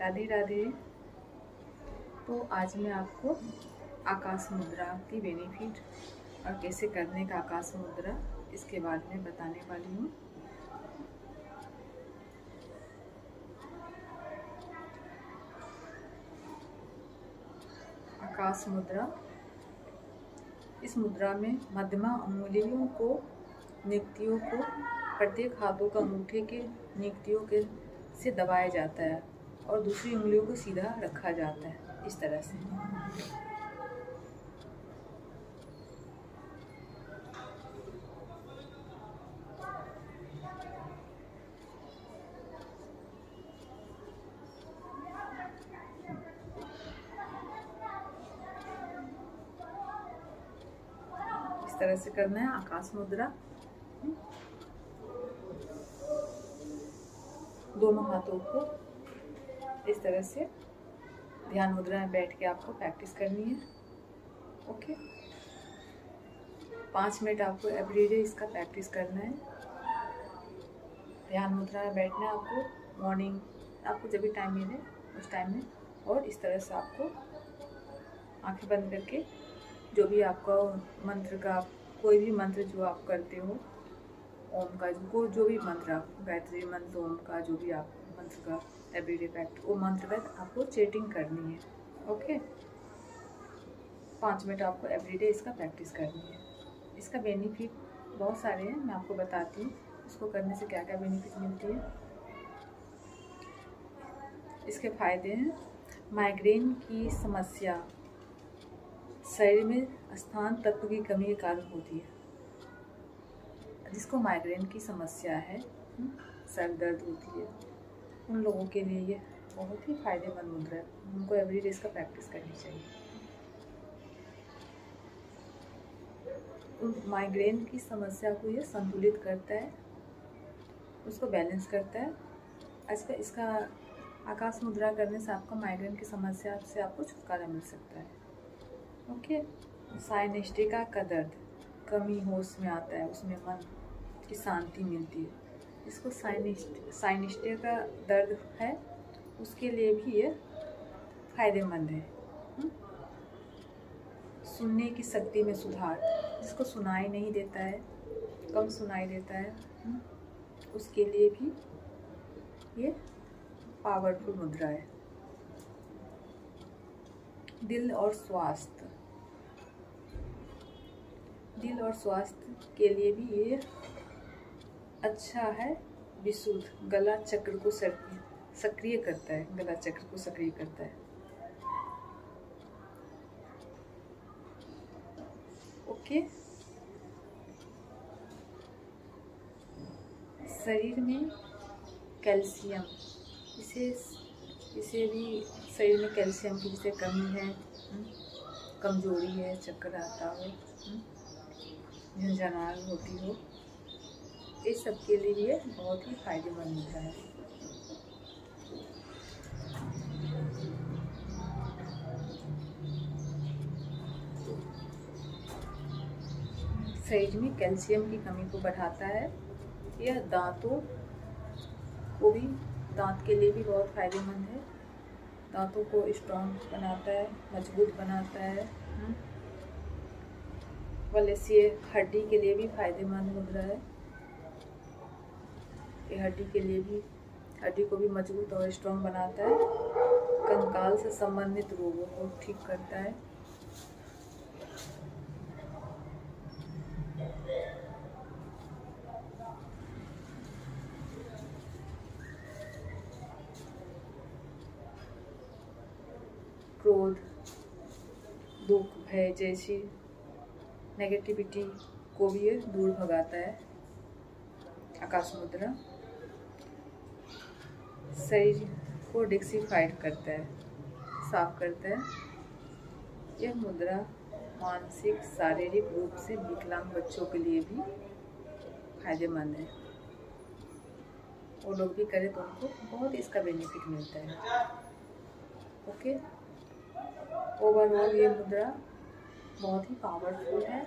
राधे राधे। तो आज मैं आपको आकाश मुद्रा की बेनिफिट और कैसे करने का आकाश मुद्रा इसके बारे में बताने वाली हूँ। आकाश मुद्रा, इस मुद्रा में मध्यमा उंगलियों को नियुक्तियों को प्रत्येक हाथों का अंगूठे के नियुक्तियों के से दबाया जाता है और दूसरी उंगलियों को सीधा रखा जाता है इस तरह से। इस तरह से करना है आकाश मुद्रा। दोनों हाथों को इस तरह से ध्यान मुद्रा में बैठ के आपको प्रैक्टिस करनी है। ओके, 5 मिनट आपको एवरीडे इसका प्रैक्टिस करना है। ध्यान मुद्रा में बैठना है आपको मॉर्निंग, आपको जब भी टाइम मिले उस टाइम में। और इस तरह से आपको आंखें बंद करके जो भी आपका मंत्र का, कोई भी मंत्र जो आप करते हो, ओम का जो भी मंत्र, आप गायत्री मंत्र, ओम का जो भी आप मंत्र का एवरीडे प्रैक्टिस, वो मंत्र का आपको चैटिंग करनी है। ओके, 5 मिनट आपको एवरीडे इसका प्रैक्टिस करनी है। इसका बेनिफिट बहुत सारे हैं, मैं आपको बताती हूँ इसको करने से क्या क्या बेनिफिट मिलती है। इसके फायदे हैं, माइग्रेन की समस्या शरीर में स्थान तत्व की कमी के कारण होती है। जिसको माइग्रेन की समस्या है, सर दर्द होती है, उन लोगों के लिए ये बहुत ही फायदेमंद मुद्रा है। उनको एवरीडे इसका प्रैक्टिस करनी चाहिए। माइग्रेन की समस्या को ये संतुलित करता है, उसको बैलेंस करता है। इसका आकाश मुद्रा करने से आपको माइग्रेन की समस्या से आपको छुटकारा मिल सकता है। ओके, साइनेस्टिका का दर्द, कमी होश में आता है, उसमें मन की शांति मिलती है। इसको साइनेस्टिका का दर्द है, उसके लिए भी ये फायदेमंद है। सुनने की शक्ति में सुधार, जिसको सुनाई नहीं देता है, कम सुनाई देता है, उसके लिए भी ये पावरफुल मुद्रा है। दिल और स्वास्थ्य, दिल और स्वास्थ्य के लिए भी ये अच्छा है। विशुद्ध गला चक्र को सक्रिय करता है, गला चक्र को सक्रिय करता है। ओके, शरीर में कैल्शियम, इसे भी शरीर में कैल्शियम की जिसे कमी है, कमजोरी है, चक्कर आता हो, झंझनाहट होती हो, इस सब के लिए ये बहुत ही फायदेमंद मुद्रा है। शरीर में कैल्शियम की कमी को बढ़ाता है। यह दांतों को भी, दांत के लिए भी बहुत फायदेमंद है। दांतों को स्ट्रॉन्ग बनाता है, मजबूत बनाता है। वैसे हड्डी के लिए भी फायदेमंद मुद्रा है। ये हड्डी के लिए भी, हड्डी को भी मजबूत और स्ट्रॉन्ग बनाता है। कंकाल से संबंधित रोगों को ठीक करता है। क्रोध, दुख, भय जैसी नेगेटिविटी को भी ये दूर भगाता है। आकाश मुद्रा शरीर को डिटॉक्सिफाइड करता है, साफ करता है। यह मुद्रा मानसिक शारीरिक रूप से विकलांग बच्चों के लिए भी फायदेमंद है। वो लोग भी करें तो उनको बहुत इसका बेनिफिट मिलता है। ओके, ओवरऑल ये मुद्रा बहुत ही पावरफुल है।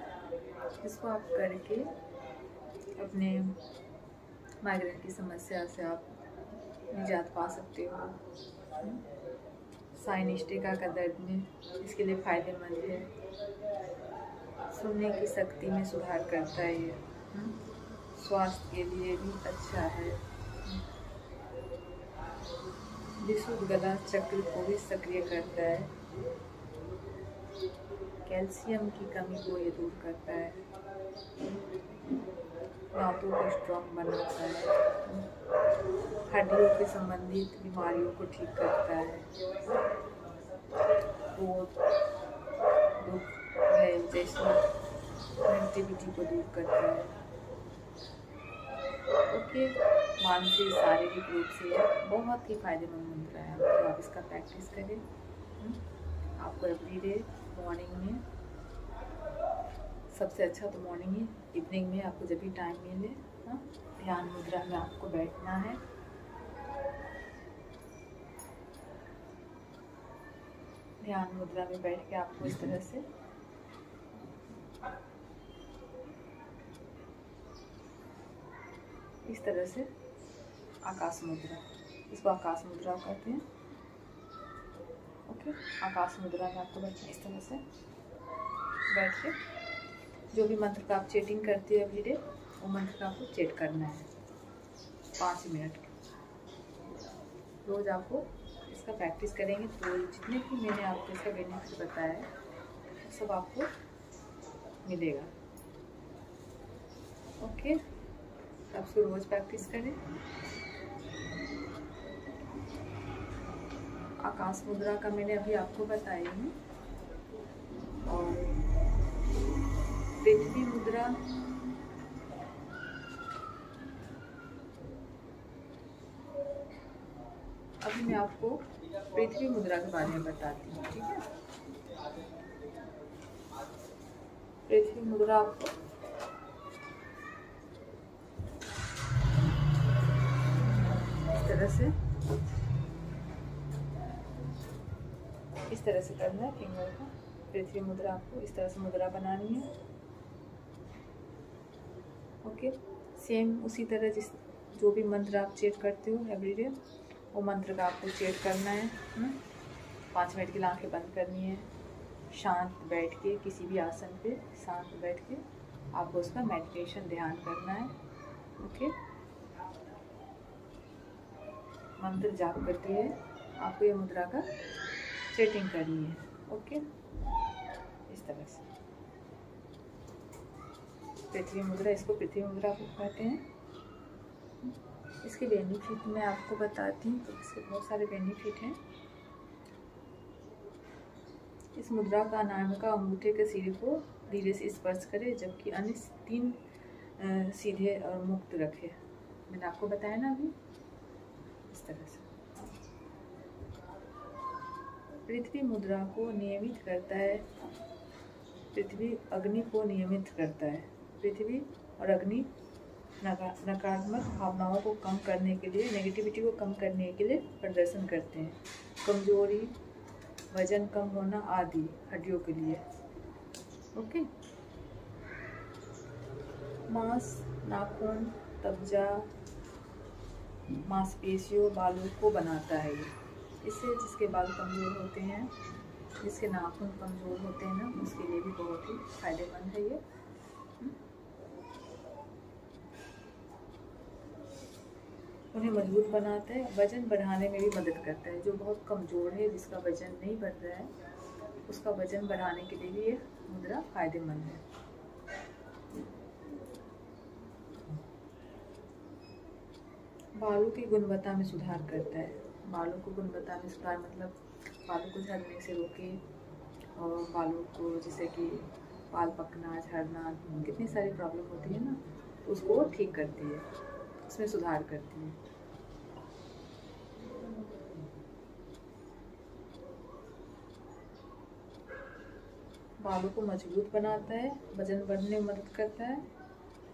इसको आप करके अपने माइग्रेन की समस्या से आप निजात पा सकते हो। साइनेस्टिका का दर्द में इसके लिए फ़ायदेमंद है। सुनने की शक्ति में सुधार करता है ये। स्वास्थ्य के लिए भी अच्छा है। विशुद्ध गला चक्र को भी सक्रिय करता है। कैल्शियम की कमी को ये दूर करता है। दांतों को स्ट्रॉन्ग बनाता है। हड्डियों के संबंधित बीमारियों को ठीक करता है। क्रोध, दुख, भय जैसी नेगेटिविटी को दूर करता है। ओके, मानसिक शारीरिक रूप से बहुत ही फायदेमंद मुद्रा है। तो आप इसका प्रैक्टिस करें। आपको एवरीडे मॉर्निंग में, सबसे अच्छा तो मॉर्निंग ही, इवनिंग में आपको जब भी टाइम मिले ध्यान मुद्रा में आपको बैठना है। ध्यान मुद्रा में बैठ के आपको इस तरह से आकाश मुद्रा, इसको आकाश मुद्रा कहते हैं। ओके, आकाश मुद्रा में आपको बैठना, इस तरह से बैठ के जो भी मंत्र का आप चेटिंग करते हो एवरीडे, वो मंत्र का आपको चेट करना है 5 मिनट। रोज़ आपको इसका प्रैक्टिस करेंगे तो जितने भी मैंने आपको इसका बेनिफिट बताया है सब आपको मिलेगा। ओके, आप इसको रोज़ प्रैक्टिस करें। आकाश मुद्रा का मैंने अभी आपको बताया हूँ। और पृथ्वी मुद्रा, अभी मैं आपको पृथ्वी मुद्रा के बारे में बताती हूँ। ठीक है, पृथ्वी मुद्रा आपको इस तरह से करना है फिंगर को। पृथ्वी मुद्रा आपको इस तरह से मुद्रा बनानी है। ओके, सेम उसी तरह जो भी मंत्र आप चेट करते हो एवरीडे, वो मंत्र का आपको चेट करना है। 5 मिनट के लिए आंखें बंद करनी है। शांत बैठ के, किसी भी आसन पे शांत बैठ के आपको उसका मेडिटेशन ध्यान करना है। ओके, मंत्र जाप करते हुए आपको ये मुद्रा का चेटिंग करनी है। ओके, इस तरह से पृथ्वी मुद्रा, इसको पृथ्वी मुद्रा कहते हैं। इसके बेनिफिट मैं आपको बताती हूँ। तो इसके बहुत सारे बेनिफिट हैं। इस मुद्रा का नाम का अंगूठे के सिरे को धीरे से स्पर्श करे, जबकि अन्य 3 सीधे और मुक्त रखे। मैंने आपको बताया ना अभी, इस तरह से। पृथ्वी मुद्रा को नियमित करता है। पृथ्वी अग्नि को नियमित करता है। पृथ्वी और अग्नि नकारात्मक भावनाओं को कम करने के लिए, नेगेटिविटी को कम करने के लिए प्रदर्शन करते हैं। कमजोरी, वजन कम होना आदि हड्डियों के लिए। ओके, मांस, नाखून, त्वचा, मांसपेशियों, बालों को बनाता है ये। इससे जिसके बाल कमज़ोर होते हैं, जिसके नाखून कमज़ोर होते हैं ना, उसके लिए भी बहुत ही फायदेमंद है ये। उन्हें मजबूत बनाता है। वजन बढ़ाने में भी मदद करता है। जो बहुत कमज़ोर है, जिसका वजन नहीं बढ़ रहा है, उसका वजन बढ़ाने के लिए भी ये मुद्रा फायदेमंद है। बालों की गुणवत्ता में सुधार करता है। बालों को गुणवत्ता में सुधार मतलब बालों को झड़ने से रोके, और बालों को जैसे कि बाल पकना, झड़ना, कितनी सारी प्रॉब्लम होती है ना, तो उसको ठीक करती है, उसमें सुधार करती है। बालों को मजबूत बनाता है, वजन बढ़ने में मदद करता है,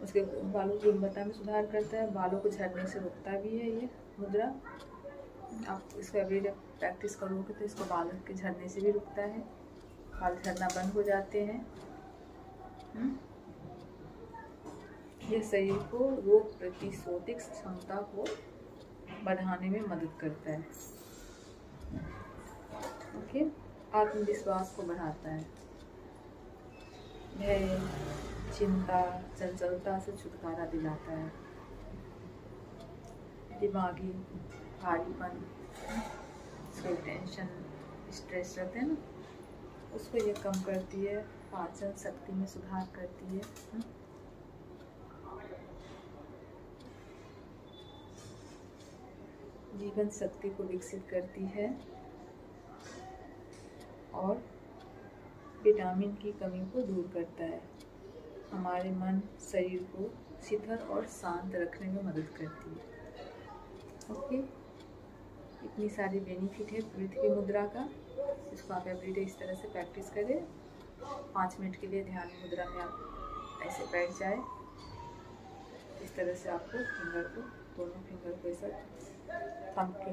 उसके बालों की गुणवत्ता में सुधार करता है, बालों को झड़ने से रोकता भी है ये मुद्रा। आप इसको एवरीडे प्रैक्टिस करोगे तो इसको बालों के झड़ने से भी रुकता है, बाल झड़ना बंद हो जाते हैं। यह शरीर को रोग प्रतिरोधक क्षमता को बढ़ाने में मदद करता है। आत्मविश्वास को बढ़ाता है, भय, चिंता, चंचलता से छुटकारा दिलाता है, दिमागी भारीपन, जो टेंशन, स्ट्रेस रहते हैं ना, उसको ये कम करती है, पाचन शक्ति में सुधार करती है, जीवन शक्ति को विकसित करती है और विटामिन की कमी को दूर करता है, हमारे मन शरीर को शीतल और शांत रखने में मदद करती है। ओके, इतनी सारी बेनिफिट है पृथ्वी मुद्रा का। इसको आप एवरीडे इस तरह से प्रैक्टिस करें। 5 मिनट के लिए ध्यान मुद्रा में आप ऐसे बैठ जाए। इस तरह से आपको फिंगर को, दोनों फिंगर को ऐसा थंब के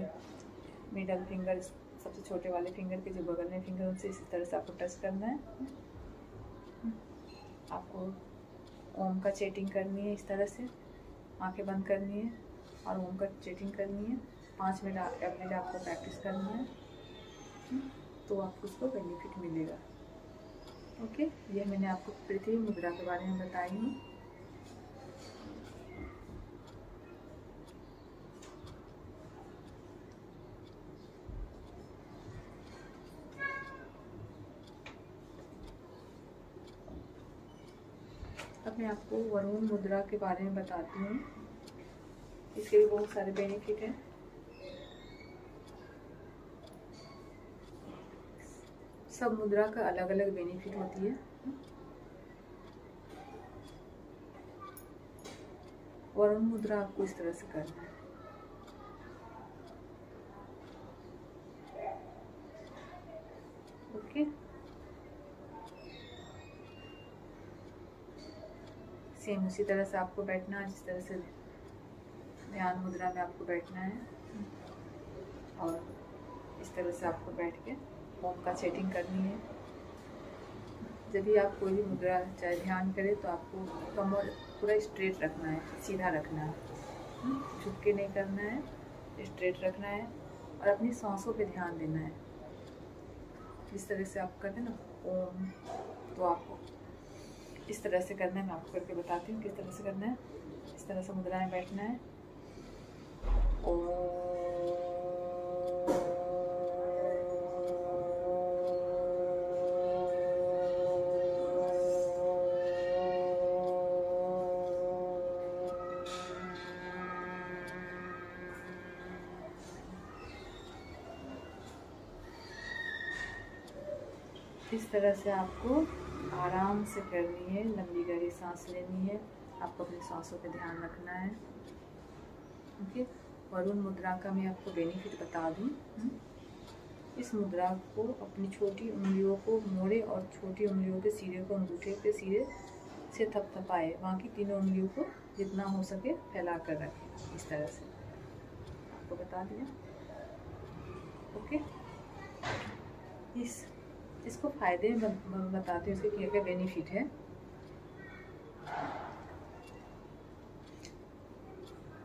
मिडल फिंगर, सबसे छोटे वाले फिंगर के जो बगल में फिंगर, उनसे इसी तरह से आपको टच करना है। आपको ओम का चैटिंग करनी है, इस तरह से आंखें बंद करनी है और ओम का चैटिंग करनी है। 5 मिनट एवरीडे आपको प्रैक्टिस करना है, तो आपको उसको बेनिफिट मिलेगा। ओके, ये मैंने आपको पृथ्वी मुद्रा के बारे में बताई हूँ। अब मैं आपको वरुण मुद्रा के बारे में बताती हूँ। इसके भी बहुत सारे बेनिफिट हैं। सब मुद्रा का अलग अलग बेनिफिट होती है। वरुण मुद्रा आपको इस तरह से करना है। ओके, सेम उसी तरह से आपको बैठना है, जिस तरह से ध्यान मुद्रा में आपको बैठना है, और इस तरह से आपको बैठ के ओम का चैटिंग करनी है। जब भी आप कोई भी मुद्रा चाहे ध्यान करें तो आपको कमर पूरा स्ट्रेट रखना है, सीधा रखना है, झुक के नहीं करना है, स्ट्रेट रखना है और अपनी सांसों पे ध्यान देना है। जिस तरह से आप करते हैं ना ओम, तो आपको इस तरह से करना है। मैं आपको करके बताती हूँ किस तरह से करना है। इस तरह से मुद्रा में बैठना है। ओम, इस तरह से आपको आराम से करनी है। लंबी गहरी सांस लेनी है। आपको अपनी सांसों पे ध्यान रखना है। ओके, वरुण मुद्रा का मैं आपको बेनिफिट बता दूं। इस मुद्रा को अपनी छोटी उंगलियों को मोड़े और छोटी उंगलियों के सिरे को अंगूठे के सिरे से थपथपाए। वहाँ की तीनों उंगलियों को जितना हो सके फैला कर रखें। इस तरह से आपको बता दिया। ओके, इसको फायदे बताती हूँ, इसके क्या क्या बेनिफिट है।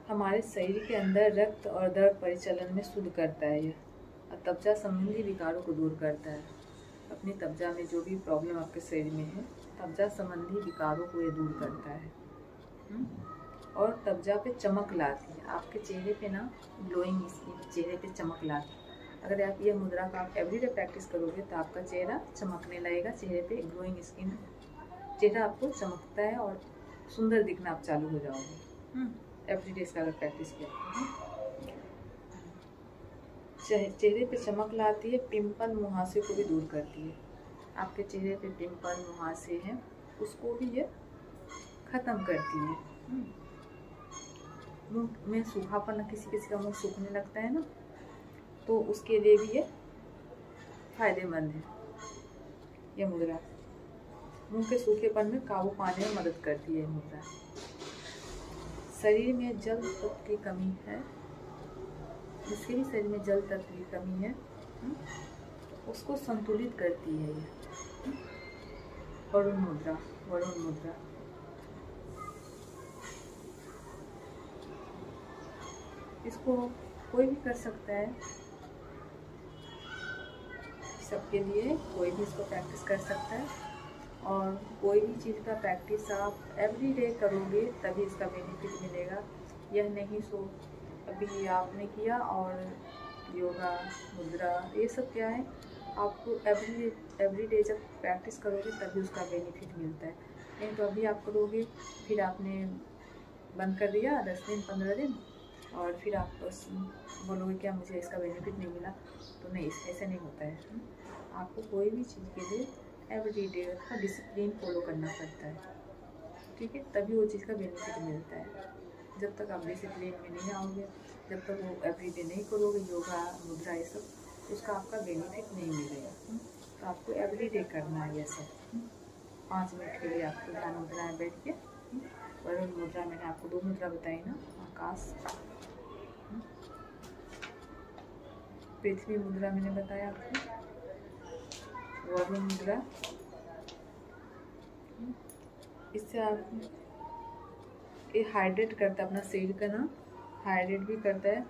हमारे शरीर के अंदर रक्त और दर्द परिचालन में शुद्ध करता है यह, और त्वचा संबंधी विकारों को दूर करता है। अपनी त्वचा में जो भी प्रॉब्लम आपके शरीर में है, त्वचा संबंधी विकारों को ये दूर करता है। और त्वचा पे चमक लाती है। आपके चेहरे पे ना ग्लोइंग स्किन, चेहरे पे चमक लाती है। अगर आप ये मुद्रा का आप एवरीडे प्रैक्टिस करोगे तो आपका चेहरा चमकने लगेगा। चेहरे पे ग्लोइंग स्किन, चेहरा आपको चमकता है और सुंदर दिखना आप चालू हो जाओगे एवरीडे इसका अगर प्रैक्टिस किया। चेहरे पे चमक लाती है। पिंपल मुहासे को भी दूर करती है। आपके चेहरे पे पिंपल मुहासे हैं, उसको भी ये खत्म करती है। मुंह में सूखापन, किसी का मुंह सूखने लगता है ना, तो उसके लिए भी ये फायदेमंद है। ये मुद्रा मुंह के सूखेपन में काबू पाने में मदद करती है। मुद्रा शरीर में जल तत्व की कमी है, जिसके भी शरीर में जल तत्व की कमी है, उसको संतुलित करती है ये वरुण मुद्रा। वरुण मुद्रा इसको कोई भी कर सकता है। सबके लिए, कोई भी इसको प्रैक्टिस कर सकता है। और कोई भी चीज़ का प्रैक्टिस आप एवरीडे करोगे तभी इसका बेनिफिट मिलेगा। यह नहीं सो अभी आपने किया और योगा मुद्रा ये सब क्या है, आपको एवरीडे जब प्रैक्टिस करोगे तभी उसका बेनिफिट मिलता है। नहीं तो अभी आप करोगे फिर आपने बंद कर दिया 10 दिन 15 दिन और फिर आप बस बोलोगे क्या मुझे इसका बेनिफिट नहीं मिला, तो नहीं, ऐसे नहीं होता है। आपको कोई भी चीज़ के लिए एवरीडे का डिसिप्लिन फॉलो करना पड़ता है, ठीक है, तभी वो चीज़ का बेनिफिट मिलता है। जब तक आप डिसिप्लिन में नहीं आओगे, जब तक वो एवरीडे नहीं करोगे योगा मुद्रा ये सब, तो उसका आपका बेनिफिट नहीं मिलेगा। तो आपको एवरीडे करना है ये सब। 5 मिनट के लिए आपको ध्यान मुद्रा में बैठ के, वरुण मुद्रा मैंने आपको 2 मुद्रा बताई ना, आकाश, पृथ्वी मुद्रा मैंने बताया आपको, वरुण मुद्रा। इससे आप ये हाइड्रेट करता है अपना शरीर का ना, हाइड्रेट भी करता है,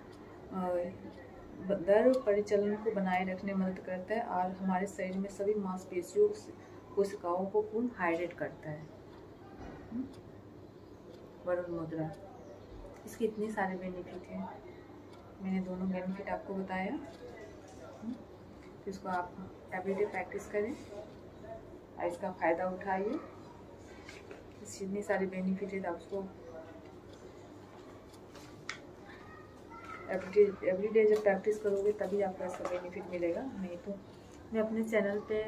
दर परिचलन को बनाए रखने में मदद करता है और हमारे शरीर में सभी मांसपेशियों कोशिकाओं को पूर्ण हाइड्रेट करता है। वरुण मुद्रा, इसके इतने सारे बेनिफिट हैं, मैंने दोनों बेनिफिट आपको बताया। तो इसको आप एवरीडे प्रैक्टिस करें और इसका फ़ायदा उठाइए। इसके इतने सारे बेनिफिट है तो आप उसको एवरीडे जब प्रैक्टिस करोगे तभी आपको इसका बेनिफिट मिलेगा। नहीं तो मैं अपने चैनल पे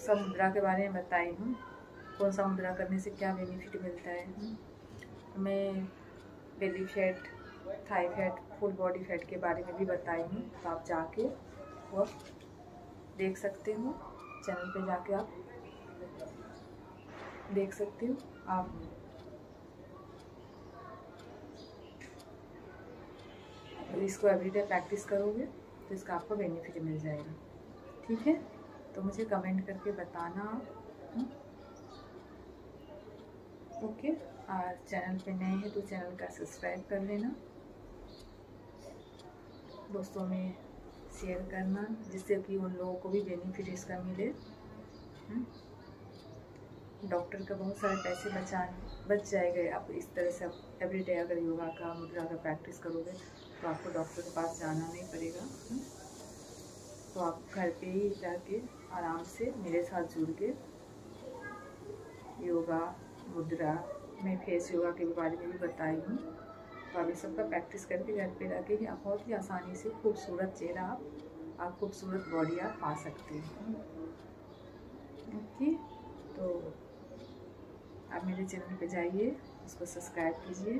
सब मुद्रा के बारे में बताई हूँ, कौन सा मुद्रा करने से क्या बेनिफिट मिलता है। मैं belly fat, Thai fat, full body fat के बारे में भी बताई हूँ, तो आप जाके वो देख सकते हो, चैनल पे जाके आप देख सकते हो। आप इसको एवरीडे प्रैक्टिस करोगे तो इसका आपको बेनिफिट मिल जाएगा, ठीक है। तो मुझे कमेंट करके बताना। ओके, और चैनल पे नए हैं तो चैनल का सब्सक्राइब कर लेना, दोस्तों में शेयर करना, जिससे कि उन लोगों को भी बेनिफिट इसका मिले। डॉक्टर का बहुत सारे पैसे बच जाएंगे आप इस तरह से एवरीडे अगर योगा का मुद्रा का प्रैक्टिस करोगे तो आपको डॉक्टर के पास जाना नहीं पड़ेगा। तो आप घर पे ही जाके आराम से मेरे साथ जुड़ के योगा मुद्रा, मैं फेस योगा के बारे में भी बताई हूँ, तो आप ये सबका प्रैक्टिस करके घर पे रह के आप बहुत ही आसानी से खूबसूरत चेहरा आप खूबसूरत बॉडी आप पा सकते हैं। ओके, तो आप मेरे चैनल पे जाइए, उसको सब्सक्राइब कीजिए,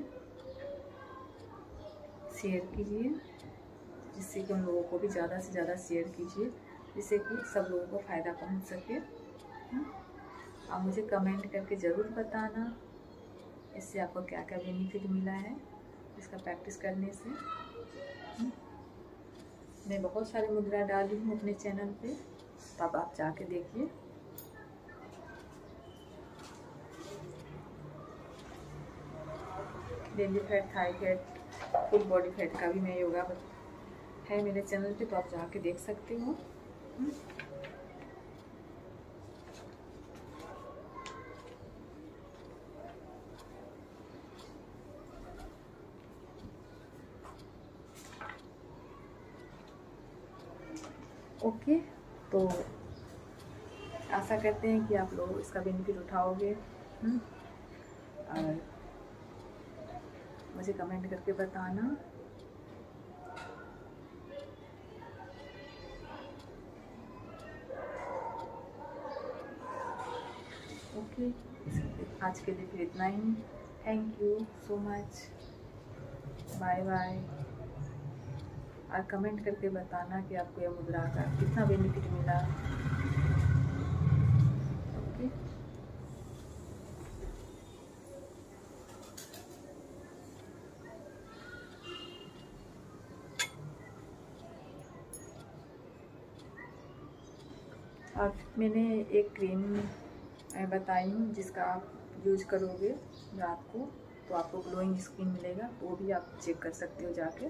शेयर कीजिए, जिससे कि उन लोगों को भी ज़्यादा से ज़्यादा शेयर कीजिए, जिससे कि सब लोगों को फ़ायदा पहुंच सके। आप मुझे कमेंट करके ज़रूर बताना इससे आपको क्या क्या बेनिफिट मिला है इसका प्रैक्टिस करने से। मैं बहुत सारी मुद्रा डाली हूँ अपने चैनल पे, तो अब आप जाके देखिए। Belly fat, Thai fat, full body fat का भी मैं योगा है मेरे चैनल पे, तो आप जाके देख सकते हो। ओके, तो आशा करते हैं कि आप लोग इसका बेनिफिट उठाओगे और मुझे कमेंट करके बताना। ओके, आज के लिए फिर इतना ही। Thank you so much, bye bye. और कमेंट करके बताना कि आपको यह मुद्रा का कितना बेनिफिट मिला। ओके, और मैंने एक क्रीम बताई हूँ जिसका आप यूज करोगे रात को तो आपको ग्लोइंग स्किन मिलेगा, वो भी आप चेक कर सकते हो जाके।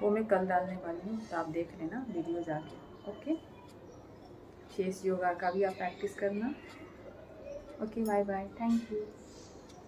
वो मैं कल डालने वाली हूँ, तो आप देख लेना वीडियो जाके। ओके, फेस योगा का भी आप प्रैक्टिस करना। Okay, bye bye, thank you.